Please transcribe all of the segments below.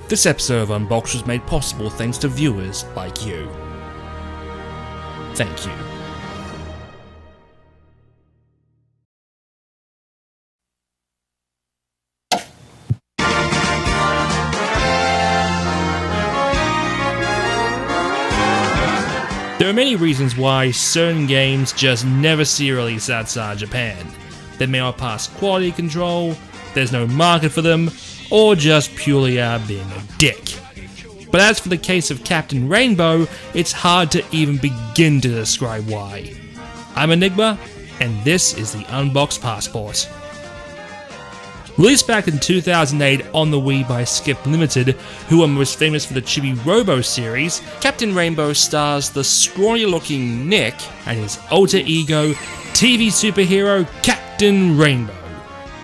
This episode of Unboxed was made possible thanks to viewers like you. Thank you. There are many reasons why certain games just never see a release outside Japan. They may not pass quality control, there's no market for them, or just purely out being a dick. But as for the case of Captain Rainbow, it's hard to even begin to describe why. I'm Enigma, and this is the Unboxed Passport. Released back in 2008 on the Wii by Skip Limited, who are most famous for the Chibi Robo series, Captain Rainbow stars the scrawny-looking Nick and his alter ego, TV superhero Captain Rainbow.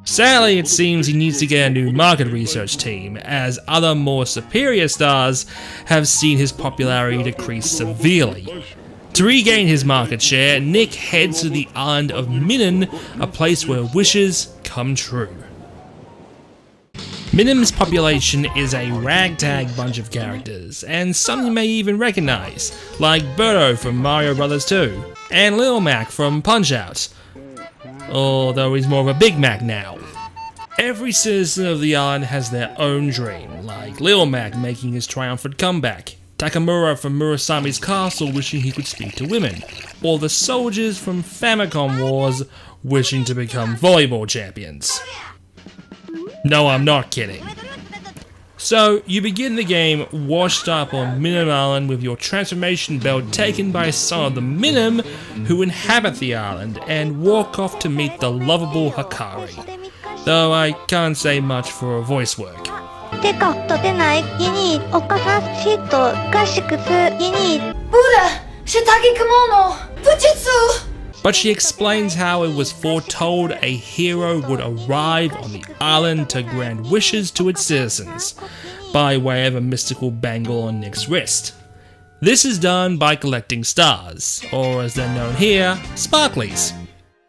Sadly, it seems he needs to get a new market research team, as other more superior stars have seen his popularity decrease severely. To regain his market share, Nick heads to the island of Minnan, a place where wishes come true. Minim's population is a ragtag bunch of characters, and some you may even recognize, like Birdo from Mario Bros. 2, and Lil Mac from Punch-Out! Although he's more of a Big Mac now. Every citizen of the island has their own dream, like Lil Mac making his triumphant comeback, Takamura from Murasame's castle wishing he could speak to women, or the soldiers from Famicom Wars wishing to become volleyball champions. No, I'm not kidding. So, you begin the game washed up on Minim Island with your transformation belt taken by some of the Minim who inhabit the island and walk off to meet the lovable Hakari. Though I can't say much for her voice work. But she explains how it was foretold a hero would arrive on the island to grant wishes to its citizens, by way of a mystical bangle on Nick's wrist. This is done by collecting stars, or as they're known here, sparklies.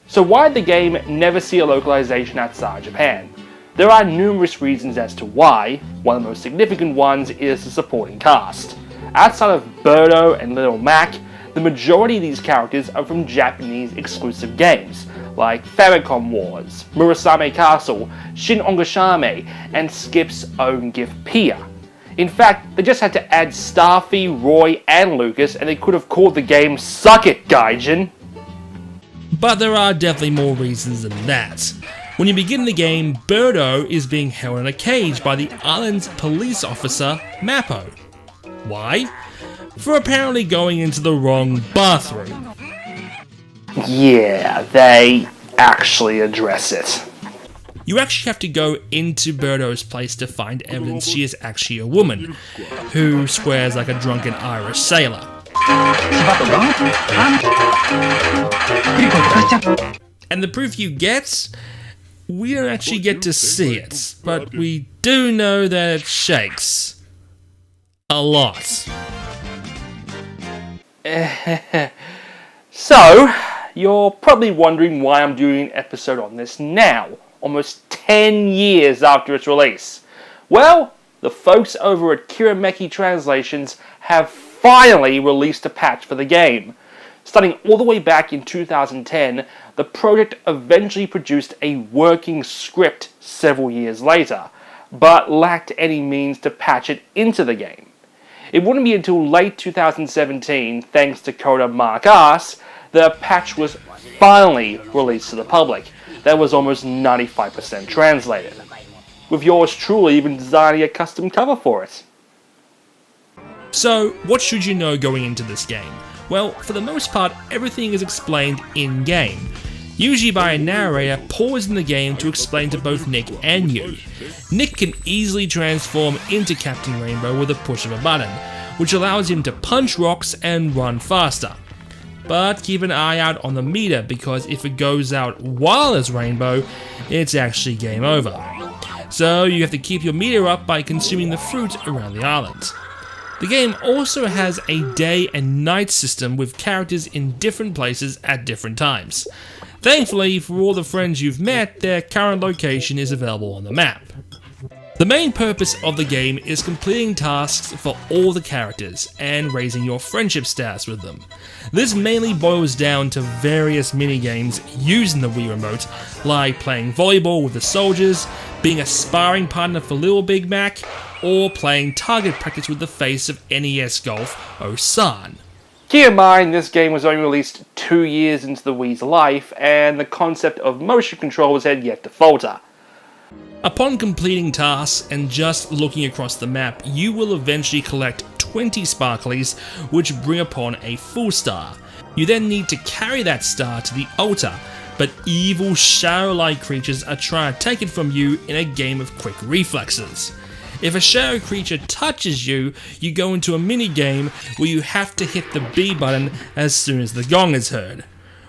So why did the game never see a localization outside Japan? There are numerous reasons as to why. One of the most significant ones is the supporting cast. Outside of Birdo and Little Mac, the majority of these characters are from Japanese exclusive games, like Famicom Wars, Murasame Castle, Shin Ongashame, and Skip's own gift Pia. In fact, they just had to add Starfy, Roy, and Lucas, and they could have called the game Suck It, Gaijin! But there are definitely more reasons than that. When you begin the game, Birdo is being held in a cage by the island's police officer, Mappo. Why? For apparently going into the wrong bathroom. Yeah, they actually address it. You actually have to go into Birdo's place to find evidence she is actually a woman, who swears like a drunken Irish sailor. And the proof you get? We don't actually get to see it, but we do know that it shakes. A lot. So, you're probably wondering why I'm doing an episode on this now, almost 10 years after its release. Well, the folks over at Kirameki Translations have finally released a patch for the game. Starting all the way back in 2010, the project eventually produced a working script several years later, but lacked any means to patch it into the game. It wouldn't be until late 2017, thanks to coder Mark Arse, that a patch was finally released to the public that was almost 95% translated, with yours truly even designing a custom cover for it. So, what should you know going into this game? Well, for the most part, everything is explained in-game, usually by a narrator pausing the game to explain to both Nick and you. Nick can easily transform into Captain Rainbow with a push of a button, which allows him to punch rocks and run faster. But keep an eye out on the meter, because if it goes out while it's Rainbow, it's actually game over. So you have to keep your meter up by consuming the fruit around the island. The game also has a day and night system with characters in different places at different times. Thankfully, for all the friends you've met, their current location is available on the map. The main purpose of the game is completing tasks for all the characters and raising your friendship status with them. This mainly boils down to various minigames using the Wii Remote, like playing volleyball with the soldiers, being a sparring partner for Little Big Mac, or playing target practice with the face of NES Golf, Osan. Keep in mind, this game was only released 2 years into the Wii's life, and the concept of motion controls had yet to falter. Upon completing tasks and just looking across the map, you will eventually collect 20 sparklies, which bring upon a full star. You then need to carry that star to the altar, but evil shadow-like creatures are trying to take it from you in a game of quick reflexes. If a shadow creature touches you, you go into a mini-game where you have to hit the B button as soon as the gong is heard.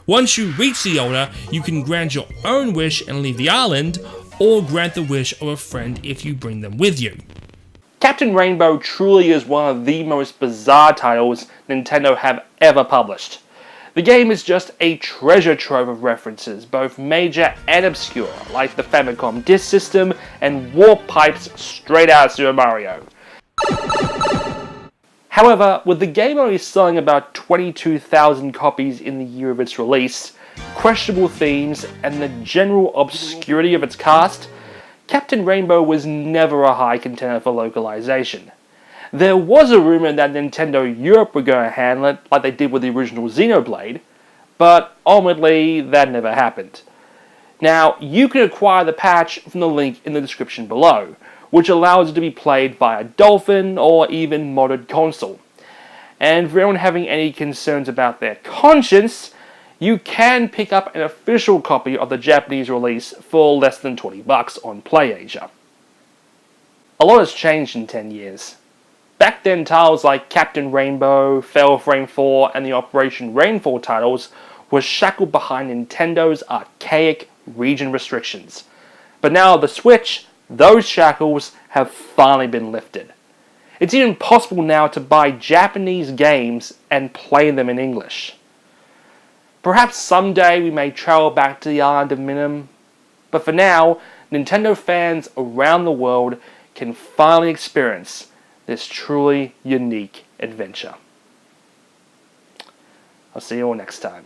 Once you reach the altar, you can grant your own wish and leave the island, or grant the wish of a friend if you bring them with you. Captain Rainbow truly is one of the most bizarre titles Nintendo have ever published. The game is just a treasure trove of references, both major and obscure, like the Famicom Disk System and warp pipes straight out of Super Mario. However, with the game only selling about 22,000 copies in the year of its release, questionable themes, and the general obscurity of its cast, Captain Rainbow was never a high contender for localization. There was a rumor that Nintendo Europe were going to handle it like they did with the original Xenoblade, but ultimately that never happened. Now, you can acquire the patch from the link in the description below, which allows it to be played via Dolphin or even modded console. And for anyone having any concerns about their conscience, you can pick up an official copy of the Japanese release for less than $20 on PlayAsia. A lot has changed in 10 years. Back then, titles like Captain Rainbow, Fatal Frame 4, and the Operation Rainfall titles were shackled behind Nintendo's archaic region restrictions. But now the Switch, those shackles have finally been lifted. It's even possible now to buy Japanese games and play them in English. Perhaps someday we may travel back to the island of Minim, but for now, Nintendo fans around the world can finally experience this truly unique adventure. I'll see you all next time.